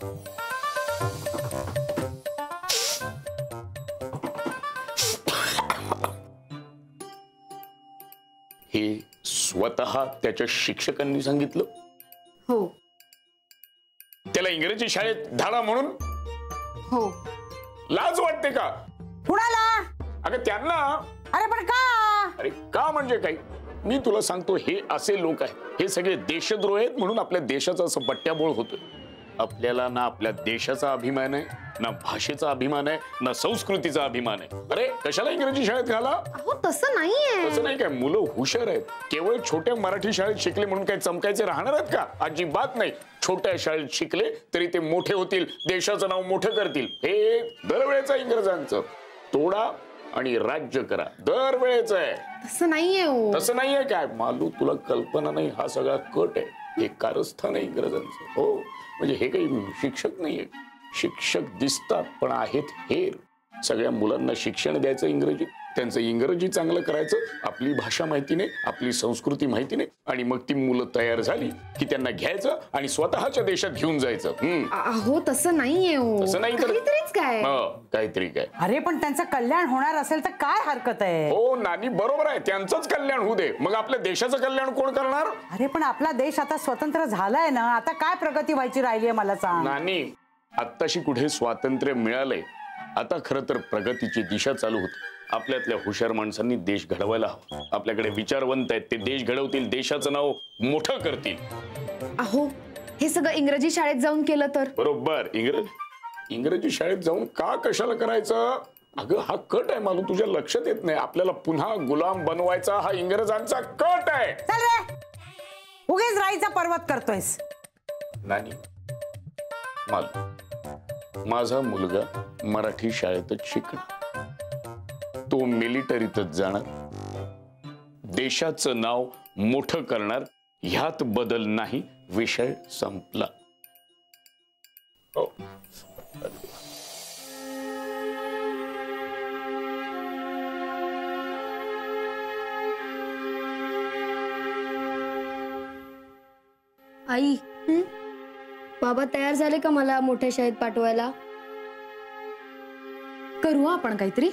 हे स्वतः त्याच्या शिक्षकांनी सांगितलं? हो. त्याला इंग्रजी शाळेत धाडा म्हणून? हो. लाज वाटते का कुणाला? अगं त्यांना. अरे पण का? अरे का म्हणजे काय? मी तुला सांगतो, हे असे लोक आहेत, हे सगळे देशद्रोह आहेत, म्हणून आपल्या देशाचा असं बट्ट्याबोळ होतोय. आपल्याला ना आपल्या देशाचा अभिमान आहे, ना भाषेचा अभिमान आहे, ना संस्कृतीचा अभिमान आहे. अरे कशाला इंग्रजी शाळेत घाला? अहो तसं नाहीये. तसं नाही काय, मुलं हुशार आहेत. केवळ छोट्या मराठी शाळेत शिकले म्हणून काय चमकायचे राहणार आहेत का? अजिबात नाही. छोट्या शाळेत शिकले तरी ते मोठे होतील, देशाचं नाव मोठं करतील. हे दरवेळेचं इंग्रजांचं तोडा आणि राज्य करा, दरवेळेचं आहे. तसं नाहीये. तसं नाहीये काय? मालू तुला कल्पना नाही, हा सगळा कट आहे, हे कारस्थान आहे इंग्रजांचं. हो, म्हणजे हे काही शिक्षक नाहीये. शिक्षक दिसतात पण आहेत हेर. सगळ्या मुलांना शिक्षण द्यायचं इंग्रजी, त्यांचं इंग्रजी चांगलं करायचं, आपली भाषा माहिती नाही, आपली संस्कृती माहिती नाही, आणि मग ती मुलं तयार झाली की त्यांना घ्यायचं आणि स्वतःच्या देशात घेऊन जायचं. अहो तसं नाहीये. तसं नाही तर काहीतरीच काय. काहीतरी काय. अरे पण त्यांचं कल्याण होणार असेल तर काय हरकत आहे? हो नानी, बरोबर आहे, त्यांचंच कल्याण होऊ दे. मग आपल्या देशाचं कल्याण कोण करणार? अरे पण आपला देश आता स्वतंत्र झालाय ना, आता काय प्रगती व्हायची राहिली मला सांग. नानी, आत्ताशी कुठे स्वातंत्र्य मिळालंय? आता खरं तर प्रगतीची दिशा चालू होती. आपल्यातल्या हुशार माणसांनी देश घडवायला हवा. आपल्याकडे विचारवंत आहेत, ते देश घडवतील, देशाचं नाव मोठं करतील. अहो हे सगळं इंग्रजी शाळेत जाऊन केलं तर? बरोबर. इंग्रजी शाळेत जाऊन का कशाला करायचं? अगं हा कट आहे मालू, तुझ्या लक्षात येत नाही. आपल्याला पुन्हा गुलाम बनवायचा हा इंग्रजांचा कट आहे. चल रे, उगीच राईचा पर्वत करतोयस. नानी, मालू, माझा मुलगा मराठी शाळेतच शिकणार, तो मिलिटरीतच जाणार, देशाचं नाव मोठं करणार, ह्यात बदल नाही. विषय संपला. आई, बाबा तयार झाले का मला मोठ्या शाळेत पाठवायला? करू आपण काहीतरी.